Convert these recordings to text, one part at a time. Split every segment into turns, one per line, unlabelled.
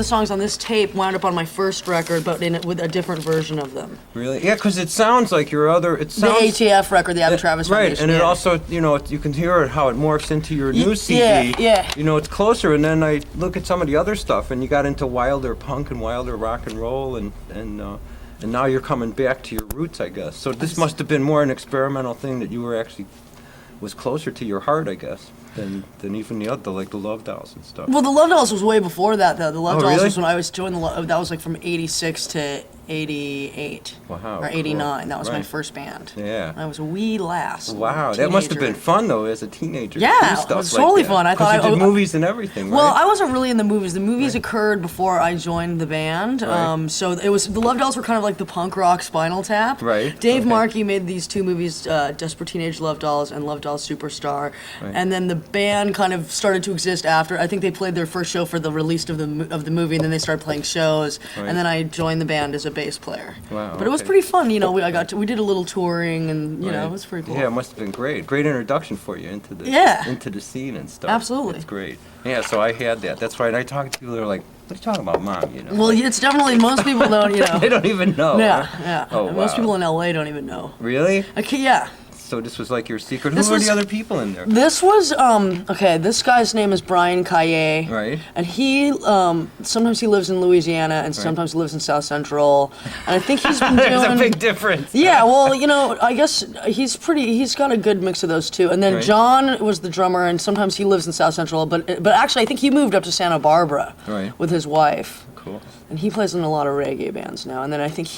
the songs on this tape wound up on my first record, but with a different version of them.
Really? Yeah, because it sounds like your other. It sounds
the ATF record, the Abby Travis
right,
Foundation.
and it also, you know, you can hear how it morphs into your new CD.
Yeah.
You know, it's closer, and then I look at some of the other stuff, and you got into wilder punk and wilder rock and roll, and now you're coming back to your roots, I guess. So this must have been more an experimental thing that you were actually was closer to your heart, I guess, than even the other, like the Love Dolls and stuff.
Well, the Love Dolls was way before that, though. The Love Dolls
really?
was when I was joining that was like from 86 to 88.
Wow.
Or 89.
Cool.
That was my
Right.
first band.
Yeah.
I was a wee lass.
Wow, that must have been
teenager.
fun though as a teenager.
Yeah,
to do
it
stuff
was
like
totally
that.
fun. I
'Cause
thought
you did
I-
movies and everything, right?
Well, I wasn't really in the movies. The movies occurred before I joined the band.
Right.
So it was the Love Dolls were kind of like the punk rock Spinal Tap.
Right,
Dave
okay.
Markey made these two movies, Desperate Teenage Love Dolls and Love Dolls Superstar.
Right.
And then the band kind of started to exist after. I think they played their first show for the release of the movie, and then they started playing shows.
Right.
And then I joined the band as a bass player.
Wow,
But it was
okay.
pretty fun. You know, we did a little touring, and you know,
Right.
it was pretty cool.
Yeah, it must have been great. Great introduction for you into the into the scene and stuff.
Absolutely.
It's great. Yeah, so I had that. That's why I talk to people that are like, "What are you talking about, Mom?" You know.
Well, it's definitely most people don't. You know.
They don't even know.
Yeah,
huh?
yeah.
Oh,
And most
wow.
people in LA don't even know.
Really?
Okay, yeah.
So this was like your secret.
This
Who were
was-
the other people in there?
This was okay. This guy's name is Brian Caillet,
Right.
and he sometimes he lives in Louisiana and sometimes he lives in South Central, and I think he's been doing.
There's a big difference.
Yeah, well, you know, I guess he's got a good mix of those two. And then
Right.
John was the drummer, and sometimes he lives in South Central, but actually I think he moved up to Santa Barbara
Right.
with his wife.
Cool.
And he plays in a lot of reggae bands now. And then I think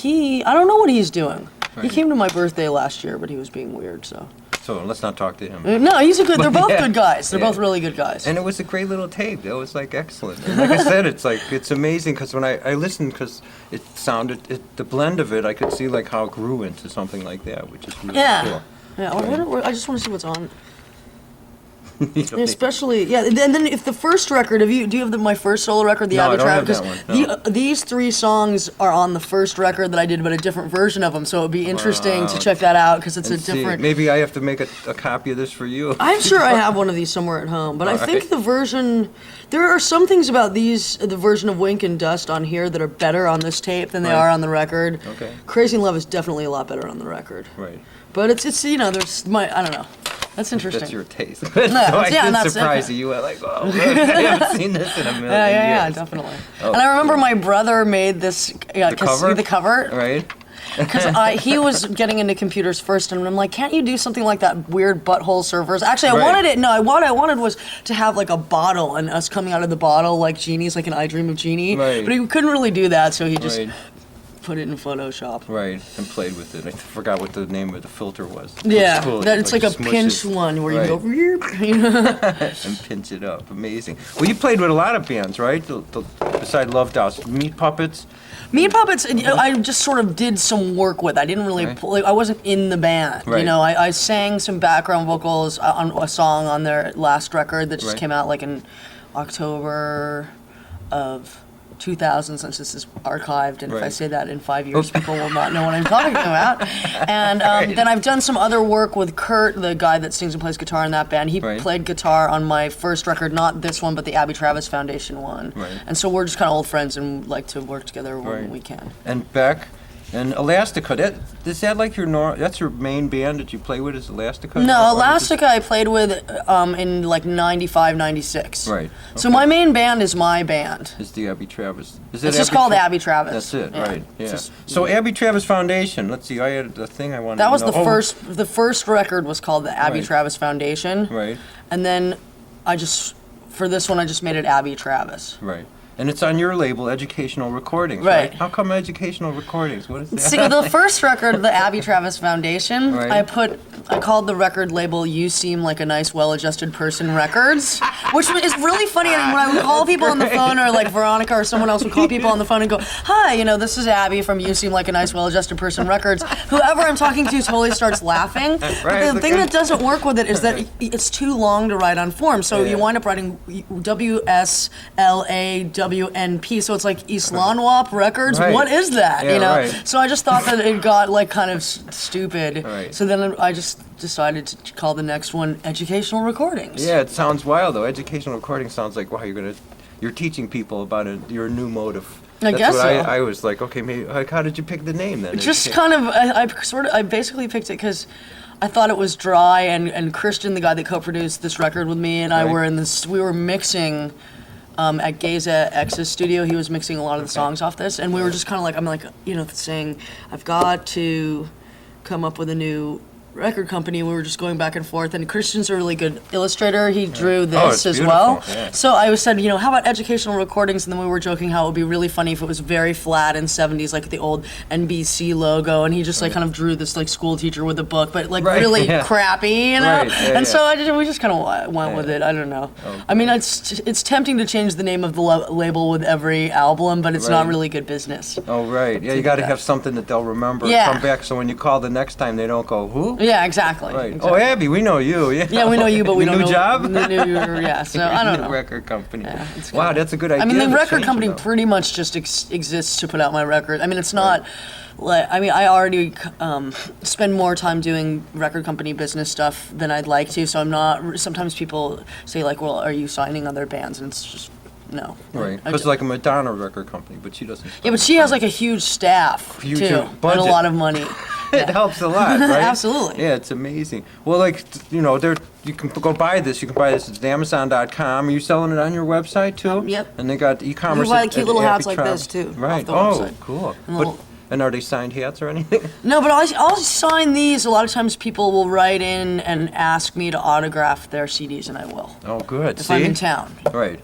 I don't know what he's doing. He
Right.
came to my birthday last year, but he was being weird, so.
So let's not talk to him.
No, he's a good, they're both
Yeah.
good guys. They're
Yeah.
both really good guys.
And it was a great little tape. That was like excellent. And like I said, it's amazing because when I listened, because it sounded, the blend of it, I could see like how it grew into something like that, which is really
Yeah.
cool.
Yeah, I just want to see what's on.
You know,
Especially, yeah. And then if the first record, do you have my first solo record, the
No,
Abby
I don't have
Travis?
that
Because
one, no.
these three songs are on the first record that I did, but a different version of them. So it would be interesting to
Wow.
check that out because it's
and
a
see,
different.
maybe I have to make a copy of this for you.
I'm sure I have one of these somewhere at home, but I think
Alright.
the version. There are some things about the version of Wink and Dust on here that are better on this tape than they
Right.
are on the record.
Okay.
Crazy in Love is definitely a lot better on the record.
Right.
But it's you know, I don't know. That's interesting.
That's your taste. so
yeah,
I did
that's-
surprise you. You were like, oh, look, I haven't seen this in a million
Yeah,
years.
definitely.
Oh,
and I remember
cool.
my brother made this. Yeah,
The cover?
The cover.
Right?
Because he was getting into computers first, and I'm like, can't you do something like that weird butthole servers? Actually, I
Right.
wanted it. No, what I wanted was to have like a bottle and us coming out of the bottle like genies, like an I Dream of Jeannie.
Right.
But he couldn't really do that, so he just
Right.
put it in Photoshop.
Right, and played with it. I forgot what the name of the filter was. It
Yeah,
was cool.
it's like a
smush
pinch
it.
one where
Right.
you go, you know?
And pinch it up. Amazing. Well, you played with a lot of bands, right? Beside Love Dolls, Meat Puppets.
Meat Puppets, I just sort of did some work with. I didn't really,
Right.
I wasn't in the band. You
Right.
know, I sang some background vocals on a song on their last record that just
Right.
came out like in October of 2000, since this is archived, and if I
Right.
say that in 5 years, people will not know what I'm talking about. And then I've done some other work with Kurt, the guy that sings and plays guitar in that band. He
Right.
played guitar on my first record, not this one, but the Abby Travis Foundation one.
Right.
And so we're just kind of old friends and like to work together when
Right.
we can.
And Beck. And Elastica, is that like that's your main band that you play with is Elastica?
No,
Or is it-
Elastica I played with in like 95, 96.
Right.
So
okay.
my main band is my band.
Is the Abby Travis. Is
It's
it
just
Abby
called
Tra-
Abby Travis.
That's it,
Yeah.
right.
It's
Yeah.
just-
So Abby Travis Foundation, let's see, I had a thing I wanted
That
to
was
know.
the first record was called the Abby
Right.
Travis Foundation.
Right,
And then for this one I just made it Abby Travis.
right. And it's on your label, Educational Recordings,
Right.
right? How come Educational Recordings? What is that?
See, the first record, the Abby Travis Foundation,
Right.
I called the record label "You Seem Like a Nice, Well-Adjusted Person" Records, which is really funny. And when I would call people on the phone, or like Veronica or someone else would call people on the phone and go, "Hi, you know, this is Abby from You Seem Like a Nice, Well-Adjusted Person Records." Whoever I'm talking to totally starts laughing. But
Right,
the
the
thing
guy-
that doesn't work with it is that it's too long to write on forms, so
Yeah.
you wind up writing WSLAWNP. So it's like Islanwap Records.
Right.
What is that?
Yeah,
you know.
right.
So I just thought that it got like kind of stupid.
Right.
So then I just decided to call the next one Educational Recordings.
Yeah, it sounds wild though. Educational Recordings sounds like, wow, you're you're teaching people about your new mode of.
I
That's
guess
what
so.
I was like, okay, maybe. Like, how did you pick the name then?
Just kind of, I basically picked it because I thought it was dry, and Christian, the guy that co-produced this record with me, and I
Right.
were in this. We were mixing at Geza X's studio. He was mixing a lot of the songs off this, and we were just kind of like, I'm like, saying, I've got to come up with a new record company. We were just going back and forth, and Christian's a really good illustrator. He drew this
it's
as well.
beautiful, yeah.
So I said, how about educational recordings? And then we were joking how it would be really funny if it was very flat in 70s, like the old NBC logo, and he just like kind of drew this like school teacher with a book, but like
Right,
really
yeah.
crappy,
Right, yeah,
and
yeah.
so we just kind of went with it. I don't know. I mean, it's tempting to change the name of the label with every album, but it's not
Right.
really good business.
Oh, right. Yeah, you got to have something that they'll remember.
Yeah.
Come back so when you call the next time, they don't go, who?
Yeah, exactly.
Right.
exactly.
Oh, Abby, we know you. Yeah.
Yeah, we know you, but we don't
New
know.
job?
Yeah, so I don't
New
know.
record company.
Yeah, it's
Wow,
good.
that's a good idea.
I mean, the
to
record
change
company
it up.
pretty much just exists to put out my record. I mean, it's not like, I mean, I already spend more time doing record company business stuff than I'd like to, so I'm not. Sometimes people say like, well, are you signing other bands? And it's just no.
Right.
I
It's
ju-
like a Madonna record company, but she doesn't.
yeah, but she has like a huge staff
Huge
too, and a
budget.
lot of money.
It helps a lot, right?
Absolutely.
Yeah, it's amazing. Well, like, you can go buy this. You can buy this at Amazon.com. Are you selling it on your website too?
Yep.
And they got e-commerce.
buy
at-
cute
at
little hats like
Appy
this, too, off
Right.
the
Oh,
website.
cool.
And little-
And are they signed hats or anything?
No, but I'll sign these. A lot of times people will write in and ask me to autograph their CDs, and I will
Oh, good.
if
See?
I'm in town.
Right.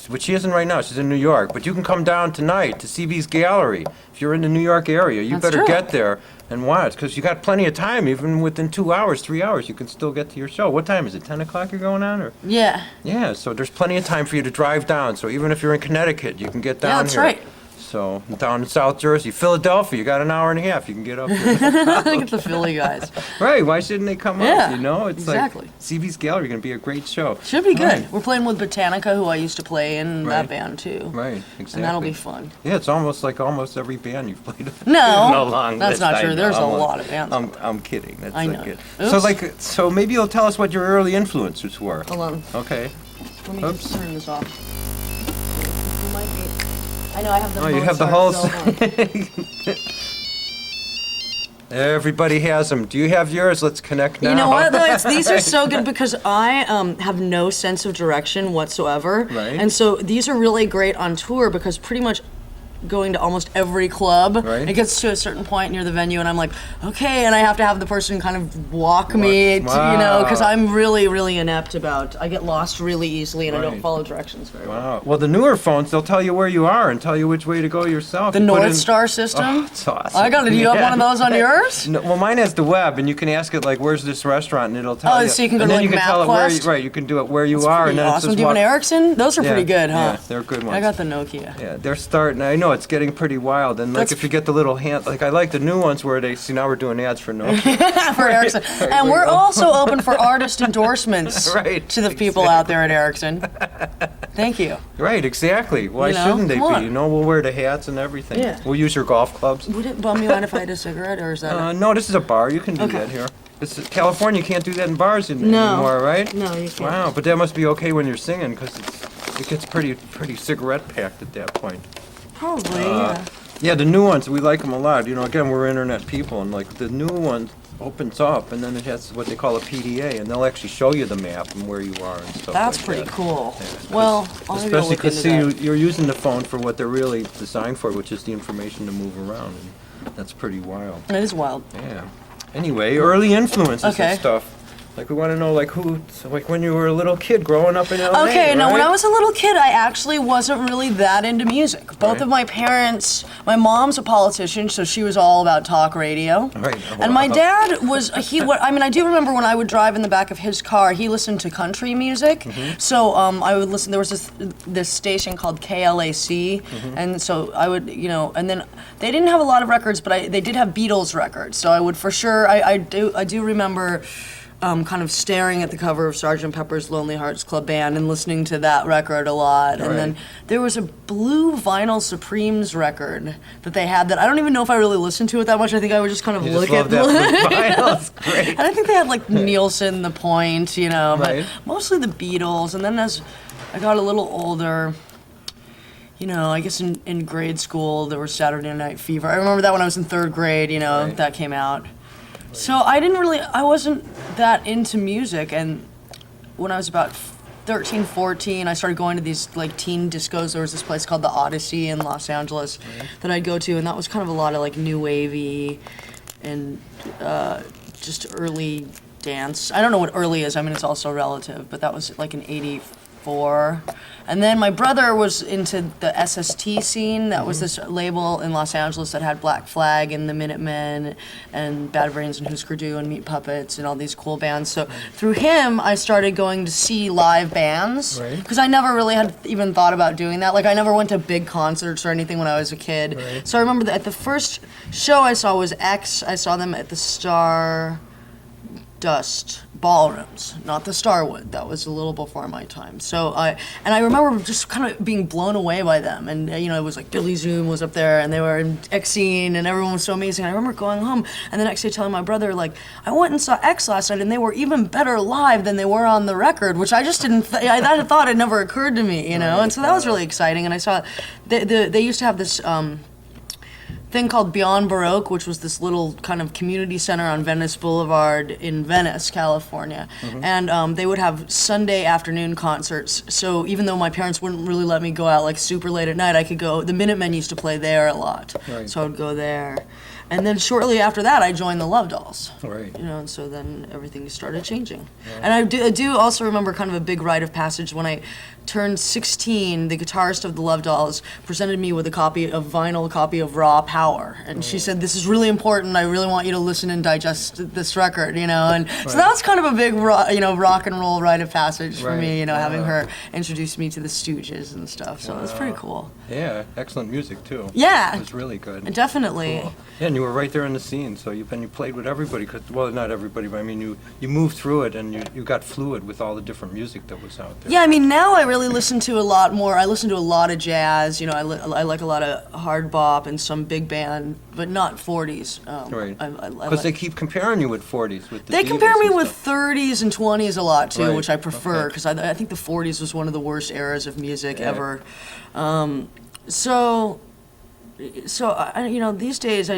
But she isn't right now. She's in New York. But you can come down tonight to CB's Gallery. If you're in the New York area, you
That's
better
true.
get there and watch, because you got plenty of time. Even within 2 hours, 3 hours, you can still get to your show. What time is it? 10 o'clock you're going on? Or
Yeah.
Yeah, so there's plenty of time for you to drive down. So even if you're in Connecticut, you can get down
Yeah, that's
here.
right.
So down in South Jersey, Philadelphia, you got an hour and a half. You can get up here.
Look at the Philly guys.
Right, why shouldn't they come
Yeah,
up, you know? It's
exactly.
like CB's Gallery going to be a great show.
Should be good.
Right.
We're playing with Botanica, who I used to play in
Right.
that band too.
Right, exactly.
And that'll be fun.
Yeah, it's almost like almost every band you've played with.
No,
No long
that's
list,
not
I
true.
know.
There's a
I'm
lot of bands.
I'm kidding. That's
I
like
know.
it.
Oops.
So maybe you'll tell us what your early influences were.
Hold on.
Okay.
Let me
Oops.
just turn this off. It might be- I know I have the
Oh, you have the whole.
Mozart
Everybody has them. Do you have yours? Let's connect now.
You know what? Though these are so good because I have no sense of direction whatsoever,
Right.
and so these are really great on tour because pretty much going to almost every club,
Right.
it gets to a certain point near the venue, and I'm like, okay, and I have to have the person kind of walk me, to,
Wow.
because I'm really, really inept about. I get lost really easily, and I don't
Right.
follow directions very well.
Wow. Well, the newer phones, they'll tell you where you are and tell you which way to go yourself.
The
You put
North
in-
Star system.
Oh, it's awesome.
I got it. Do you have one of those on yours?
No, well, mine has the web, and you can ask it like, "Where's this restaurant?" and it'll tell
Oh,
you.
so you can go
and
to,
then
like,
you can tell it where you,
MapQuest?
right. You can do it where you
That's
are,
pretty
and then it
awesome.
says
Do you have an
walk-
Ericsson? Those are pretty good, huh?
Yeah, they're good ones.
I got the Nokia.
Yeah, they're starting. I know it's getting pretty wild, and like
That's-
if you get the little hand, like I like the new ones where they see now we're doing ads for Nokia.
For Ericsson. And we're also open for artist endorsements
Right,
to the people out there at Ericsson. Thank you.
Right, exactly. Why
You know,
shouldn't they
come
be?
on.
You know, we'll wear the hats and everything.
Yeah.
We'll use your golf clubs.
Would it bum you out if I had a cigarette, or is that?
No, this is a bar. You can do
Okay.
that here. It's California. You can't do that in bars
No.
anymore, right?
No, you can't.
Wow, but that must be okay when you're singing because it gets pretty cigarette packed at that point.
Probably, yeah.
Yeah, the new ones, we like them a lot. You know, again, we're internet people, and like the new one opens up, and then it has what they call a PDA, and they'll actually show you the map and where you are and stuff.
That's
like
pretty
that.
cool.
Yeah.
Well, I'll maybe
Especially
look
because
into
see,
that.
you're using the phone for what they're really designed for, which is the information to move around, and that's pretty wild.
It is wild.
Yeah. Anyway, early influences
Okay.
and stuff. Like we want to know, like who, so, like when you were a little kid growing up in LA.
Okay, now when
right?
I was a little kid, I actually wasn't really that into music. Both
Right.
of my parents, my mom's a politician, so she was all about talk radio.
Right.
And my dad was, I do remember when I would drive in the back of his car, he listened to country music.
Mm-hmm.
So I would listen, there was this station called KLAC,
Mm-hmm.
and so I would, and then they didn't have a lot of records, but they did have Beatles records. So I would for sure, I do remember kind of staring at the cover of Sgt. Pepper's Lonely Hearts Club Band and listening to that record a lot. And then
Right.
there was a blue vinyl Supremes record that they had that I don't even know if I really listened to it that much. I think I would just kind of
You
look
just love
at
that blue vinyl. It's great.
And I think they had like Nielsen, The Point,
Right.
but mostly the Beatles. And then as I got a little older, you know, I guess in grade school there was Saturday Night Fever. I remember that when I was in 3rd grade, you know,
Right.
that came out. So I wasn't that into music, and when I was about 13, 14, I started going to these like teen discos. There was this place called the Odyssey in Los Angeles that I'd go to, and that was kind of a lot of like new wavy and just early dance. I don't know what early is. I mean, it's also relative, but that was like in '84. And then my brother was into the SST scene. That was this label in Los Angeles that had Black Flag and the Minutemen and Bad Brains and Husker Du and Meat Puppets and all these cool bands. So through him, I started going to see live bands because I never really had even thought about doing that. Like I never went to big concerts or anything when I was a kid.
Right.
So I remember that the first show I saw was X. I saw them at the Stardust Ballrooms, not the Starwood. That was a little before my time. So I remember just kind of being blown away by them. And you know, it was like Billy Zoom was up there, and they were in X Scene, and everyone was so amazing. I remember going home and the next day telling my brother, like, I went and saw X last night, and they were even better live than they were on the record, which I just didn't. That thought had never occurred to me, you know. And so that was really exciting. And I saw they used to have this. Thing called Beyond Baroque, which was this little kind of community center on Venice Boulevard in Venice, California. And they would have Sunday afternoon concerts. So even though my parents wouldn't really let me go out like super late at night, I could go. The Minutemen used to play there a lot.
Right.
So I would go there. And then shortly after that, I joined the Love Dolls.
Right.
You know, and so then everything started changing. And I do also remember kind of a big rite of passage when I turned 16. The guitarist of the Love Dolls presented me with a vinyl copy of Raw Power, and she said, "This is really important. I really want you to listen and digest this record." You know, and so that was kind of a big rock and roll rite of passage for me. You know, having her introduce me to the Stooges and stuff. So it was pretty cool.
Yeah, excellent music too.
Yeah.
It was really good.
Definitely.
Cool. Yeah, and you were right there in the scene, so you played with everybody. Well, not everybody, but I mean, you moved through it, and you got fluid with all the different music that was out there.
Yeah, I mean, now I really listen to a lot more. I listen to a lot of jazz. You know, I like a lot of hard bop and some big band, but not 40s.
Right.
I
Because they keep comparing you with 40s. With the
They
divas
compare me
and
with
stuff.
30s and 20s a lot too,
Right.
which I prefer
Okay.
because I think the 40s was one of the worst eras of music
Yeah.
ever. You know, these days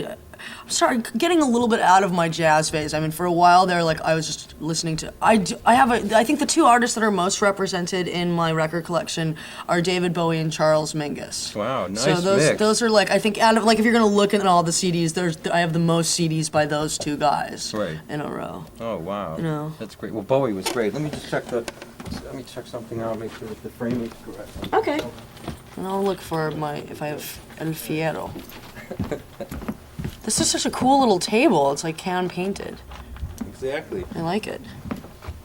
I'm sorry, getting a little bit out of my jazz phase. I mean, for a while there, like I was just listening to. I think the two artists that are most represented in my record collection are David Bowie and Charles Mingus.
Wow, nice
So
mix.
those are like, I think out of like if you're gonna look at all the CDs, I have the most CDs by those two guys
Right.
in a row.
Oh wow,
No.
that's great. Well, Bowie was great. Let me check something out. Make sure that the framing is correct.
Okay. And I'll look for if I have El Fierro. This is such a cool little table. It's like hand painted.
Exactly.
I like it.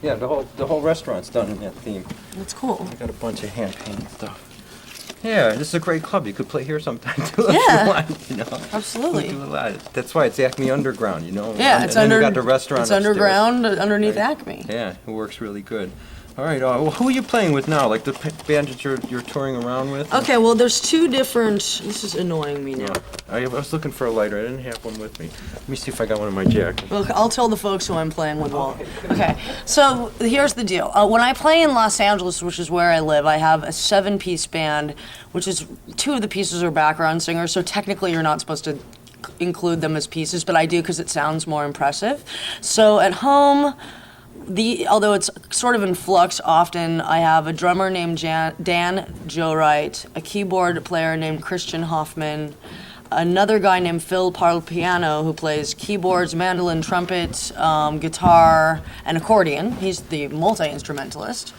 Yeah, the whole restaurant's done in that theme.
That's cool.
I got a bunch of hand painted stuff. Yeah, this is a great club. You could play here sometime too if
Yeah.
you want. You know,
Absolutely.
We do a lot. That's why it's Acme Underground. You know.
Yeah,
And
it's
then
under.
You got the restaurant.
It's
upstairs.
underground, underneath
Right.
Acme.
Yeah, it works really good. All right. Well, who are you playing with now? Like the band that you're touring around with?
Okay, well, there's two different. This is annoying me now.
I was looking for a lighter. I didn't have one with me. Let me see if I got one in my jacket.
Well, I'll tell the folks who I'm playing with. Okay, so here's the deal. When I play in Los Angeles, which is where I live, I have a 7-piece band, which is 2 of the pieces are background singers. So technically, you're not supposed to include them as pieces, but I do because it sounds more impressive. So at home. Although it's sort of in flux often, I have a drummer named Dan Joe Wright, a keyboard player named Christian Hoffman, another guy named Phil Parpiano who plays keyboards, mandolin, trumpet, guitar, and accordion. He's the multi-instrumentalist.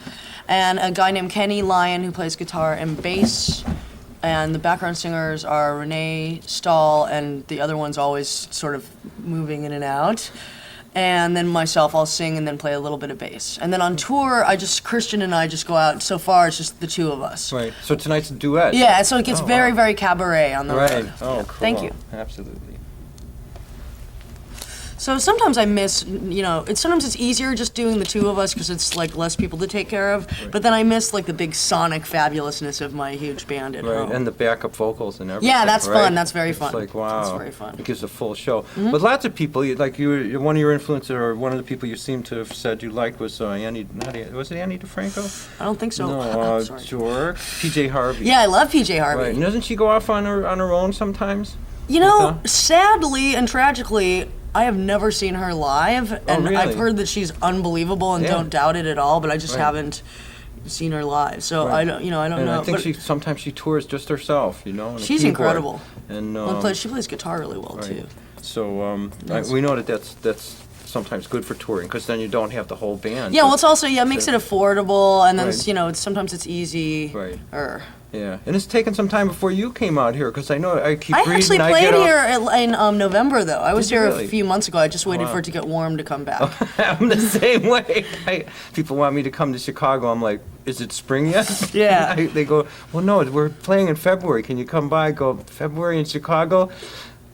And a guy named Kenny Lyon who plays guitar and bass. And the background singers are Renee Stahl, and the other one's always sort of moving in and out. And then myself, I'll sing and then play a little bit of bass. And then on tour, Christian and I just go out. So far, it's just the 2 of us.
Right. So tonight's a duet.
Yeah, so it gets very, very cabaret on the
Right.
road.
Oh,
Yeah.
cool.
Thank you.
Absolutely.
So sometimes I miss, sometimes it's easier just doing the two of us because it's like less people to take care of.
Right.
But then I miss like the big sonic fabulousness of my huge band at home.
And the backup vocals and everything.
Yeah, that's
right?
fun. That's very fun.
It's like, wow.
That's very fun.
It gives a full show. But lots of people, like one of your influences, or one of the people you seem to have said you liked was was it Annie DeFranco?
I don't think so.
No,
Sorry.
Jork, PJ Harvey.
Yeah, I love PJ Harvey.
Right. And doesn't she go off on her own sometimes?
Sadly and tragically, I have never seen her live, and
really?
I've heard that she's unbelievable and don't doubt it at all. But I just haven't seen her live, so I don't know.
I think sometimes she tours just herself, on a
she's
keyboard.
incredible.
And
she plays guitar really well too.
So we know that's sometimes good for touring because then you don't have the whole band.
Yeah, well, it's also it makes it affordable, and then
Right.
sometimes it's easy.
Right.
Yeah,
and it's taken some time before you came out here because I know I keep
I
reading.
actually played here in November, though. I was
Did you
here
really?
a few months ago. I just waited
wow.
for it to get warm to come back.
I'm the same way. People want me to come to Chicago. I'm like, is it spring yet?
Yeah.
They go, well, no, we're playing in February. Can you come by? I go, February in Chicago?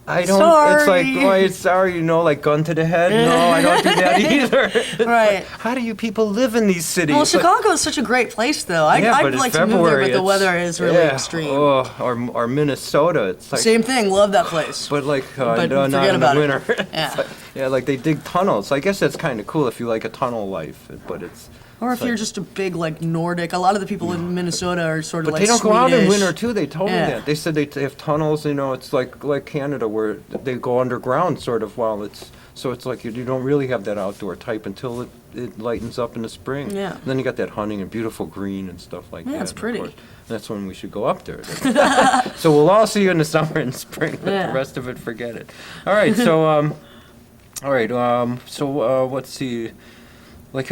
I don't.
Sorry.
It's like, why? Sorry, like gun to the head. No, I don't do that either. It's
Right.
like, how do you people live in these cities?
Well,
It's like-
Chicago is such a great place, though.
Yeah,
I'd
but it's
like to move there,
February,
but the
it's-
weather is really extreme.
Oh, or Minnesota. It's like
Same thing. Love that place.
But like
But
not
forget
in the
about it.
winter.
Yeah.
It's like- yeah, like they dig tunnels. I guess that's kind of cool if you like a tunnel life. But it's
Or if
like-
you're just a big like Nordic. A lot of the people in Minnesota are sort of
But
like
they don't go out in
Swedish.
winter too. They told me
Yeah.
that. They said they have tunnels. It's like Canada where they go underground sort of while it's. So it's like you don't really have that outdoor type until it lightens up in the spring.
Yeah.
And then you got that hunting and beautiful green and stuff like that.
Yeah, it's
of
pretty.
course. That's when we should go up there. So we'll all see you in the summer and spring, but
Yeah.
the rest of it, forget it. All right, so let's see. Like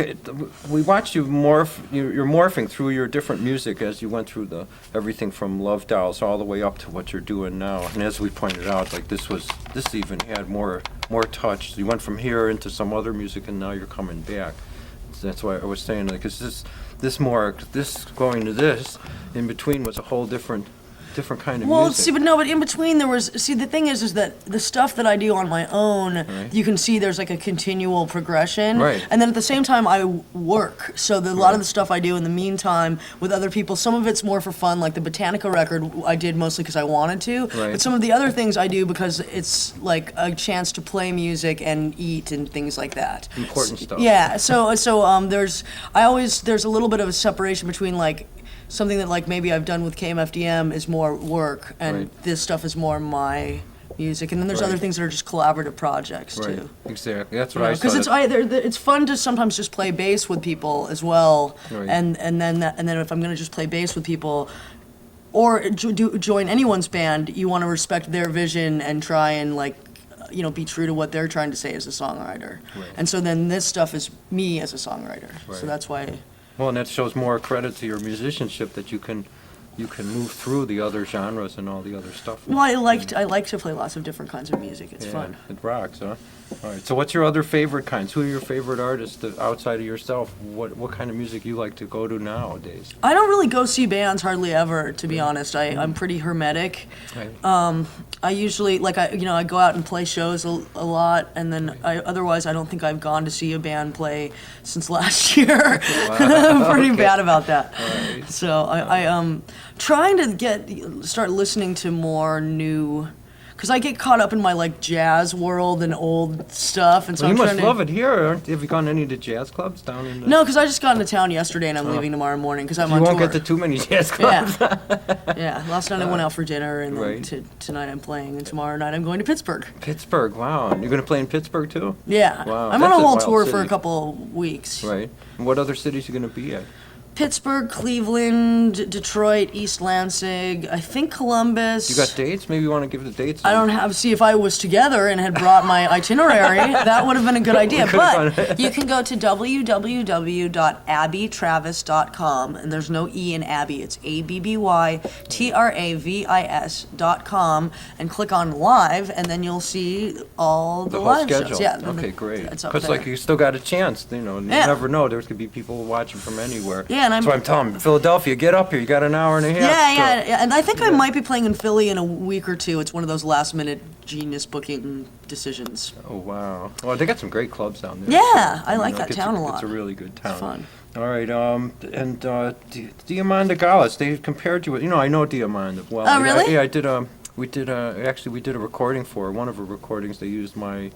we watched you morph. You're morphing through your different music as you went through everything from Love Dolls all the way up to what you're doing now. And as we pointed out, like this even had more touch. You went from here into some other music, and now you're coming back. So that's why I was saying, like, this going to this in between was a whole different kind of
Well,
music.
but in between there was, the thing is that the stuff that I do on my own,
Right.
you can see there's like a continual progression.
Right.
And then at the same time I work. So a lot of the stuff I do in the meantime with other people, some of it's more for fun, like the Botanica record I did mostly because I wanted to.
Right.
But some of the other things I do because it's like a chance to play music and eat and things like that.
Important stuff.
Yeah, so there's a little bit of a separation between like something that like maybe I've done with KMFDM is more work, and
Right.
this stuff is more my music, and then there's
Right.
other things that are just collaborative projects
Right.
too.
Exactly. That's what I
Because
saw.
it's fun to sometimes just play bass with people as well,
Right.
and then if I'm gonna just play bass with people, or join anyone's band, you want to respect their vision and try and like be true to what they're trying to say as a songwriter.
Right.
And so then this stuff is me as a songwriter.
Right.
So that's why.
Well, and that shows more credit to your musicianship that you can move through the other genres and all the other stuff.
Well, I like to play lots of different kinds of music. It's fun.
It rocks, huh? All right. So, what's your other favorite kinds? Who are your favorite artists outside of yourself? What kind of music you like to go to nowadays?
I don't really go see bands hardly ever, to be honest. I'm pretty hermetic.
Right.
I usually I go out and play shows a lot, and then otherwise I don't think I've gone to see a band play since last year. I'm pretty bad about that.
Right.
So I'm trying to start listening to more new. Because I get caught up in my like jazz world and old stuff, and so
Well,
I'm
you must
trying to.
love it here. Have you gone to any of the jazz clubs down in the...
No, because I just got into town yesterday, and I'm leaving tomorrow morning because I'm
You
on
won't
tour.
get to too many jazz clubs.
Yeah. Last night I went out for dinner, and then
Right.
tonight I'm playing, and tomorrow night I'm going to Pittsburgh.
Pittsburgh, wow. And you're going to play in Pittsburgh, too?
Yeah.
Wow,
I'm on
that's
a
a
whole
wild
tour for a
city.
couple weeks.
Right. And what other cities are you going to be at?
Pittsburgh, Cleveland, Detroit, East Lansing, I think Columbus.
You got dates? Maybe you want to give the dates?
I don't have. See, if I was together and had brought my itinerary, that would have been a good idea. But you can go to www.abbytravis.com, and there's no E in Abby. It's ABBYTRAVIS.com, and click on live, and then you'll see all the
The whole
live
schedule.
shows. Yeah.
Okay, great.
It's up
Because
there.
like you still got a chance. You
Yeah.
never know. There could be people watching from anywhere.
Yeah, Yeah, and
That's why I'm telling them, Philadelphia, get up here. You got an hour and a half.
Yeah. And I think I might be playing in Philly in a week or two. It's one of those last-minute genius booking decisions.
Oh, wow. Well, they got some great clubs down there.
Yeah, I like that town a lot.
It's a really good town.
It's fun.
All right, and Diamanda Gallis, they compared you with, I know Diamanda well.
Oh, really?
Yeah, we did a recording for her. One of her recordings. They used my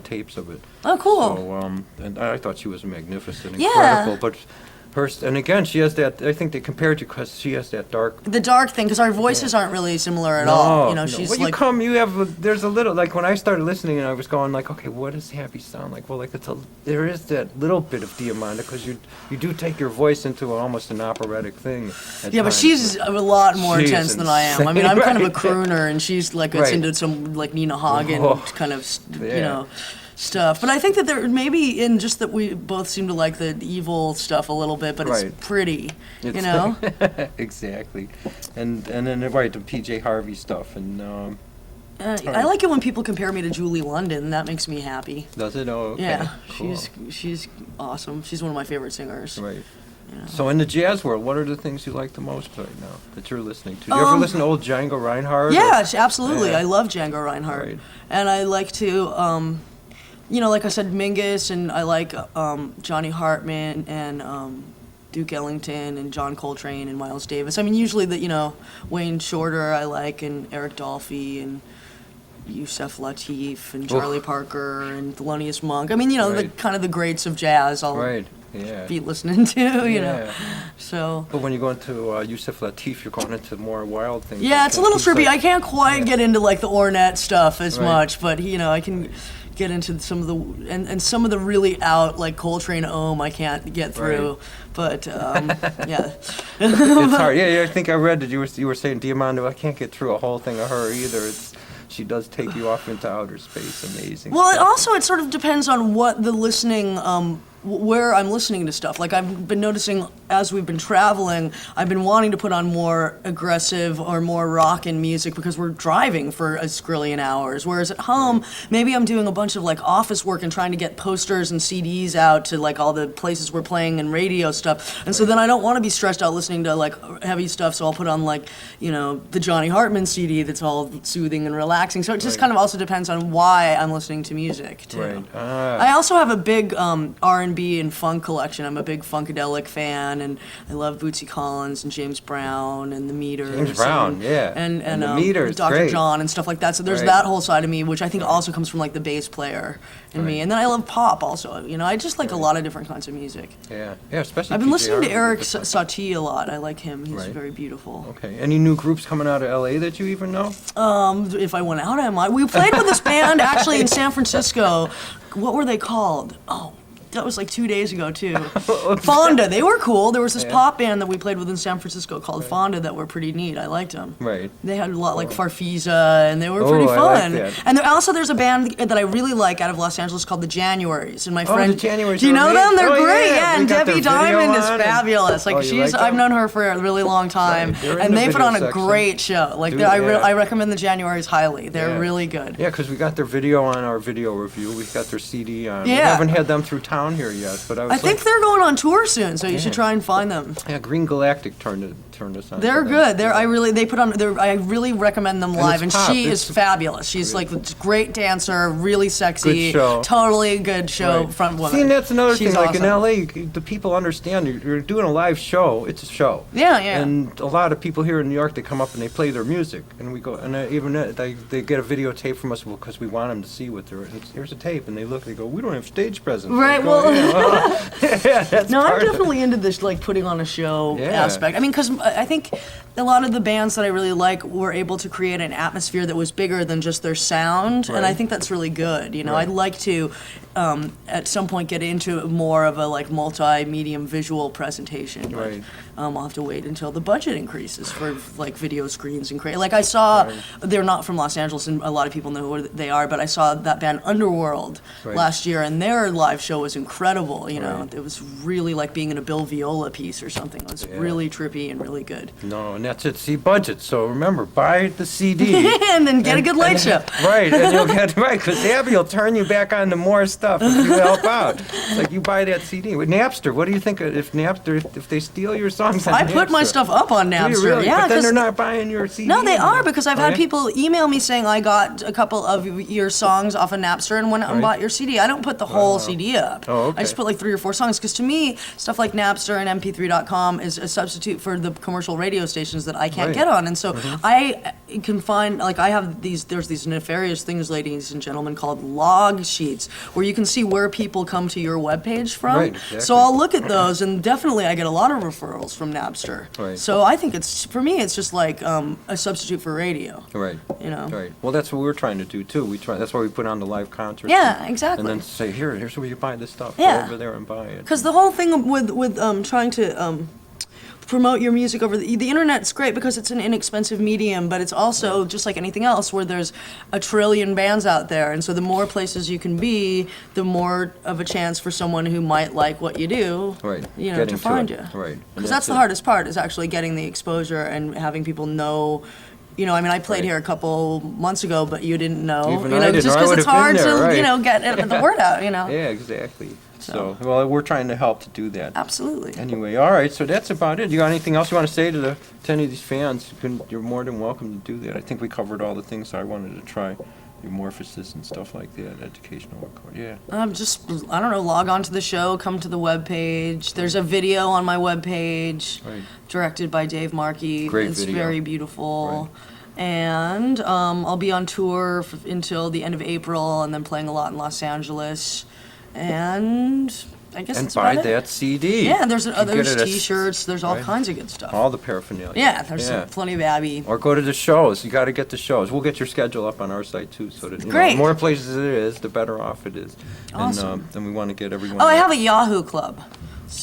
tapes of it.
Oh, cool.
So, and I thought she was magnificent,
Yeah.
incredible. But and again, she has that. I think they compared you because she has that dark.
The dark thing, because our voices aren't really similar at all. She's
when
like.
there's a little, like when I started listening and I was going like, okay, what does Happy sound like? Well, like there is that little bit of Diamanda because you do take your voice into almost an operatic thing.
Yeah, but
times.
she's a lot more
She is
intense than I am. I mean,
insane,
I'm kind of a
right?
crooner, and she's like
Right.
into some like Nina Hagen kind of,
Yeah.
stuff. But I think that there maybe in just that we both seem to like the evil stuff a little bit, but
Right.
it's pretty,
Exactly, and then right, the PJ Harvey stuff, and
I like it when people compare me to Julie London. That makes me happy.
does it? Oh, okay.
Yeah,
Cool.
she's awesome. She's one of my favorite singers.
Right.
Yeah.
So in the jazz world, what are the things you like the most right now that you're listening to? Do you ever listen to old Django Reinhardt?
Yeah, absolutely.
Yeah.
I love Django Reinhardt,
Right.
and I like to, like I said, Mingus, and I like Johnny Hartman and Duke Ellington and John Coltrane and Miles Davis. I mean, usually Wayne Shorter I like, and Eric Dolphy and Yusef Lateef and Charlie Parker and Thelonious Monk. I mean, the
Right.
kind of the greats of jazz. I'll
Right. Yeah.
be listening to,
Yeah.
So.
But when you go into Yusef Lateef, you're going into more wild things.
Yeah, it's a little trippy. I can't quite get into like the Ornette stuff as
Right.
much, but I can get into some of the and some of the really out like Coltrane I can't get through.
Right.
But yeah.
It's hard. Yeah, I think I read that you were saying Diamanda. I can't get through a whole thing of her either. She does take you off into outer space. Amazing.
Well,
stuff.
it sort of depends on what the listening, where I'm listening to stuff. Like I've been noticing as we've been traveling, I've been wanting to put on more aggressive or more rockin' music because we're driving for a skrillion hours. Whereas at home, maybe I'm doing a bunch of like office work and trying to get posters and CDs out to like all the places we're playing and radio stuff. And so then I don't want to be stressed out listening to like heavy stuff. So I'll put on like, the Johnny Hartman CD that's all soothing and relaxing. So it just kind of also depends on why I'm listening to music too.
Right.
I also have a big R&B and funk collection. I'm a big Funkadelic fan, and I love Bootsy Collins and James Brown and the Meters.
James Brown, yeah.
And
the Meters,
Dr.
great.
John and stuff like that. So there's
Right.
that whole side of me, which I think also comes from like the bass player in me. And then I love pop also. I just like a lot of different kinds of music.
Yeah, especially.
I've been
PJ
listening to
Harvey.
Eric Satie a lot. I like him. He's
Right.
very beautiful.
Okay. Any new groups coming out of LA that you even know?
If I went out, I might. We played with this band actually in San Francisco. What were they called? Oh, that was like 2 days ago too. Fonda, they were cool. There was this pop band that we played with in San Francisco called Fonda that were pretty neat. I liked them.
Right.
They had a lot like Farfisa, and they were pretty
I like
fun.
that.
And there's a band that I really like out of Los Angeles called the Januaries. And my friend,
the Januaries
do you
are
know them?
amazing.
They're
Oh,
great.
yeah.
Yeah,
We
and
got their
Debbie
video
Diamond is
on and-
fabulous. Like
Oh, you like
I've
them?
known her for a really long time,
Right. They're in
and
the
they put
video
on a
section.
great show. Like
Do-
I
yeah.
recommend the Januaries highly. They're
Yeah.
really good.
Yeah, because we got their video on our video review. We got their CD on. We
Yeah.
haven't had them through town here yet, but I was
I think they're going on tour soon, so you should try and find them.
yeah, Green Galactic turned us on.
They're
to
good.
them.
I really recommend them live, and
it's pop.
she is
It's
fabulous. She's like a great dancer, really sexy,
Good show.
totally good show
Right.
front woman.
See, and that's another
She's
thing. Like in
awesome.
LA, the people understand you're doing a live show. It's a show.
Yeah, yeah.
And a lot of people here in New York, they come up and they play their music, and we go, and they get a videotape from us because we want them to see what they're. Here's a tape, and they look, they go, we don't have stage presence.
Right,
I go,
well-
yeah, that's
No, I'm
part of it.
definitely into this, like putting on a show
Yeah.
aspect. I mean, because I think a lot of the bands that I really like were able to create an atmosphere that was bigger than just their sound, and I
Right.
think that's really good.
Right.
I'd like to, at some point, get into more of a like multi-medium visual presentation. But,
Right.
I'll have to wait until the budget increases for like video screens and like I saw, they're not from Los Angeles, and a lot of people know who they are, but I saw that band Underworld
Right.
last year, and their live show was incredible.
Right.
It was really like being in a Bill Viola piece or something. It was
Yeah.
really trippy and really good.
No, and that's it. See, budget. So remember, buy the CD.
And then get a good light show.
Right, and you'll get right because Abby will turn you back on to more stuff. stuff if you help out. It's like you buy that CD. With Napster, what do you think if they steal your songs on
I
Napster?
put my stuff up on
Do
Napster.
you really?
Yeah,
but then
'cause-
they're not buying your CD.
No, they are, because I've had
Okay.
people email me saying I got a couple of your songs off of Napster and went out and bought your CD. I don't put the whole CD up.
Oh, okay.
I just put like 3 or 4 songs, because to me, stuff like Napster and MP3.com is a substitute for the commercial radio stations that I can't
Right.
get on. And so I can find, like, there's these nefarious things, ladies and gentlemen, called log sheets, where you can see where people come to your webpage from.
Right, exactly.
So I'll look at those, and definitely I get a lot of referrals from Napster.
Right.
So I think for me, it's just like a substitute for radio.
Right.
You know?
Right. Well, that's what we're trying to do too. That's why we put on the live concerts.
Yeah,
and,
exactly.
And then say, here's where you buy this stuff.
Yeah.
Go over there and buy it.
Because the whole thing with trying to promote your music over the internet's great because it's an inexpensive medium, but it's also just like anything else where there's a trillion bands out there, and so the more places you can be, the more of a chance for someone who might like what you do,
Right.
you know,
Getting
to find
it.
you.
Right.
Because that's the hardest part, is actually getting the exposure and having people know. You know, I mean, I played
Right.
here a couple months ago, but you didn't know.
Even
you
I
know,
didn't,
just
or I
because it's
would've been
hard
there,
to,
right.
you know, get the word out. You know.
Yeah, exactly. So, well, we're trying to help to do that.
Absolutely.
Anyway, all right, so that's about it. You got anything else you want to say to any of these fans? You're more than welcome to do that. I think we covered all the things I wanted to try. Metamorphosis and stuff like that, educational record. Yeah.
Just, I don't know, log on to the show, come to the webpage. There's a video on my webpage,
Right.
directed by Dave Markey.
Great
it's
video.
very beautiful. And I'll be on tour until the end of April, and then playing a lot in Los Angeles. And I guess
And
that's
buy
about it.
that CD.
Yeah, there's
You get it at
T-shirts, there's all
right.
kinds of good stuff.
all the paraphernalia.
Yeah, there's plenty of Abby.
Or go to the shows. You got to get the shows. We'll get your schedule up on our site too, so that
Great.
the more places it is, the better off it is.
Awesome.
And we want to get everyone.
Oh, I
there.
have a Yahoo club.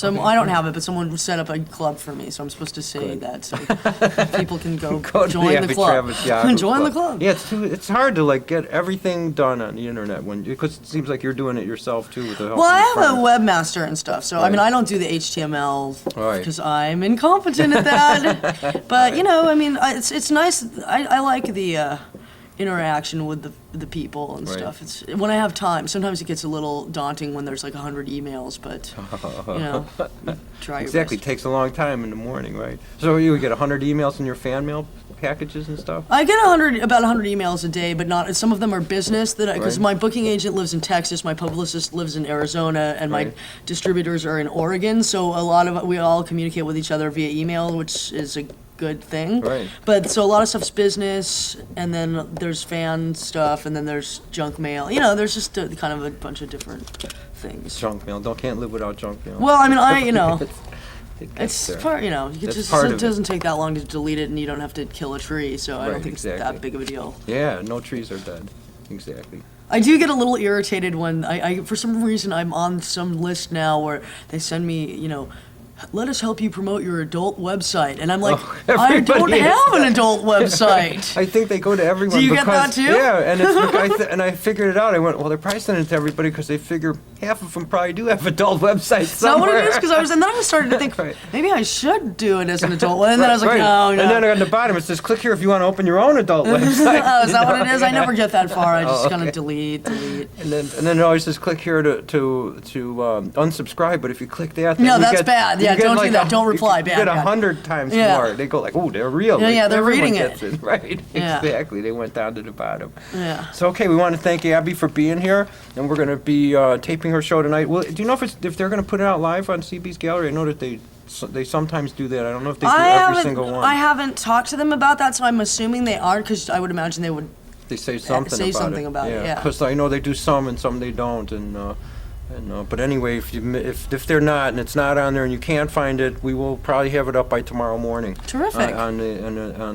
I don't have it, but someone set up a club for me, so I'm supposed to say that so people can go
Go to
join the
Abby
club.
Travis Yahoo
Join the club.
Yeah, it's hard to like get everything done on the internet because it seems like you're doing it yourself too with the help.
Well,
of
I
your
have a
friends.
webmaster and stuff, so I mean,
Right.
I don't do the HTML
Right.
because I'm incompetent at that. But you know, I mean, it's nice. I like the interaction with the people and
Right.
stuff. It's when I have time. Sometimes it gets a little daunting when there's like 100 emails, but you know, try your
Exactly,
best.
takes a long time in the morning, right? So you get 100 emails in your fan mail packages and stuff?
I get about 100 emails a day, but not. Some of them are business because
Right.
my booking agent lives in Texas, my publicist lives in Arizona, and my
Right.
distributors are in Oregon. So we all communicate with each other via email, which is a good thing.
Right.
But so a lot of stuff's business, and then there's fan stuff, and then there's junk mail. You know, there's just kind of a bunch of different things.
Junk mail. Can't live without junk mail.
Well, I mean, you know.
It gets
It's
there.
part, you know,
That's part of
it
it.
doesn't take that long to delete it, and you don't have to kill a tree, so I don't
Right,
think it's
exactly.
that big of a deal.
Yeah, no trees are dead. Exactly.
I do get a little irritated when for some reason I'm on some list now where they send me, you know, let us help you promote your adult website, and I'm like, I don't
everybody is
have an adult website.
I think they go to everyone.
Do you get
because,
that too?
Yeah, and and I figured it out. I went, well, they're probably sending it to everybody because they figure half of them probably do have adult websites
Is that
somewhere.
what it is? Because then I was starting to think
Right.
maybe I should do it as an adult one, and then I was like,
Right.
no.
And then on the bottom it says, click here if you want to open your own adult website.
Oh, is that what it is? I never get that far. I just kind of delete.
And then it always says click here to unsubscribe. But if you click that, then
No,
you
that's
get,
bad.
you
Yeah,
get
don't do
like
that. Don't reply,
you
bad,
get
bad.
100 times
Yeah.
more. They go like, oh, they're real.
Yeah,
Like,
yeah, they're
everyone
reading
gets
it.
Right.
Yeah.
Exactly. They went down to the bottom.
Yeah.
So okay, we want to thank Abby for being here, and we're going to be taping her show tonight. Well, do you know if they're going to put it out live on CB's Gallery? I know that they sometimes do that. I don't know if they do every single one.
I haven't talked to them about that, so I'm assuming they are, because I would imagine they would.
They say something
say
about
something
it.
about it, yeah.
Because I know they do some and some they don't, but anyway, if they're not and it's not on there and you can't find it, we will probably have it up by tomorrow morning.
Terrific.
On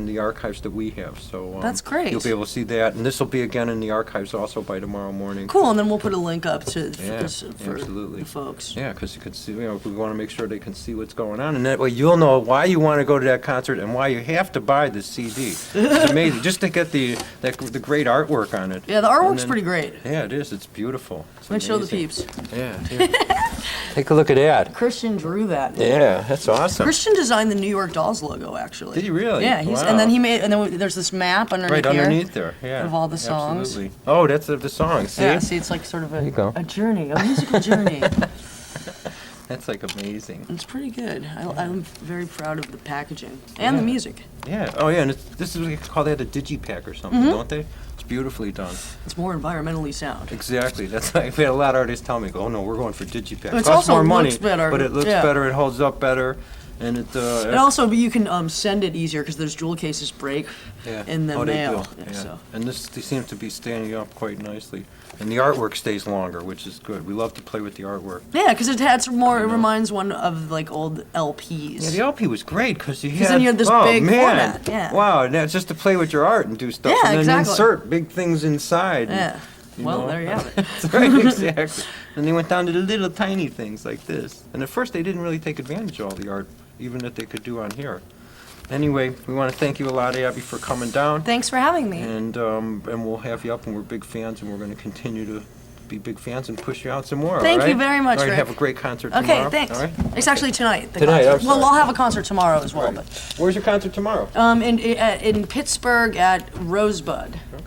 the archives that we have. So
That's great.
You'll be able to see that, and this will be again in the archives also by tomorrow morning.
Cool, and then we'll put a link up to
Yeah,
for
absolutely.
the folks.
Yeah, because you can see, we want to make sure they can see what's going on, and that way you'll know why you want to go to that concert and why you have to buy the CD. It's amazing, just to get the great artwork on it.
Yeah, the
And
artwork's
then-
pretty great.
Yeah, it is. It's beautiful. It's
Let's show the
amazing.
peeps.
Yeah. Here. Take a look at that.
Christian drew that.
Yeah, that's awesome.
Christian designed the New York Dolls logo, actually.
Did he really?
Yeah,
Wow.
and then he made, and then there's this map underneath
Right
here
underneath there, yeah.
of all the songs.
Absolutely. Oh, that's the songs, see?
Yeah, see, it's like sort of
you go.
a journey, a musical journey.
That's like amazing.
It's pretty good. I'm very proud of the packaging and the music.
Yeah, oh yeah, and this is what they call that a digipack or something, don't they? It's beautifully done.
It's more environmentally sound.
Exactly. That's like, I've had a lot of artists tell me, "Oh no, we're going for digipack."
It
Costs
also
more money,
looks better.
but it looks
Yeah.
better. It holds up better, and it.
And also, you can send it easier because those jewel cases break in the
they
mail.
do.
Yeah,
Yeah.
so.
And this seems to be standing up quite nicely, and the artwork stays longer, which is good. We love to play with the artwork.
Yeah, because it has more. It reminds one of like old LPs.
Yeah, the LP was great because you had.
then you had this big format, yeah.
Wow, and that's just to play with your art and do stuff,
Yeah,
and then
exactly.
insert big things inside.
Yeah.
You
Well,
know?
there you have it.
That's right, exactly. And they went down to the little tiny things like this. And at first they didn't really take advantage of all the art, even that they could do on here. Anyway, we want to thank you a lot, Abby, for coming down.
Thanks for having me.
And we'll have you up, and we're big fans, and we're going to continue to be big fans and push you out some more.
Thank
all
you
right?
very much,
All right,
Rick.
have a great concert tomorrow.
Okay, thanks.
All right?
It's actually tonight. The
Tonight,
concert.
I'm sorry.
Well, I'll have a concert tomorrow as well.
Right. Where's your concert tomorrow?
But in Pittsburgh at Rosebud.
Okay.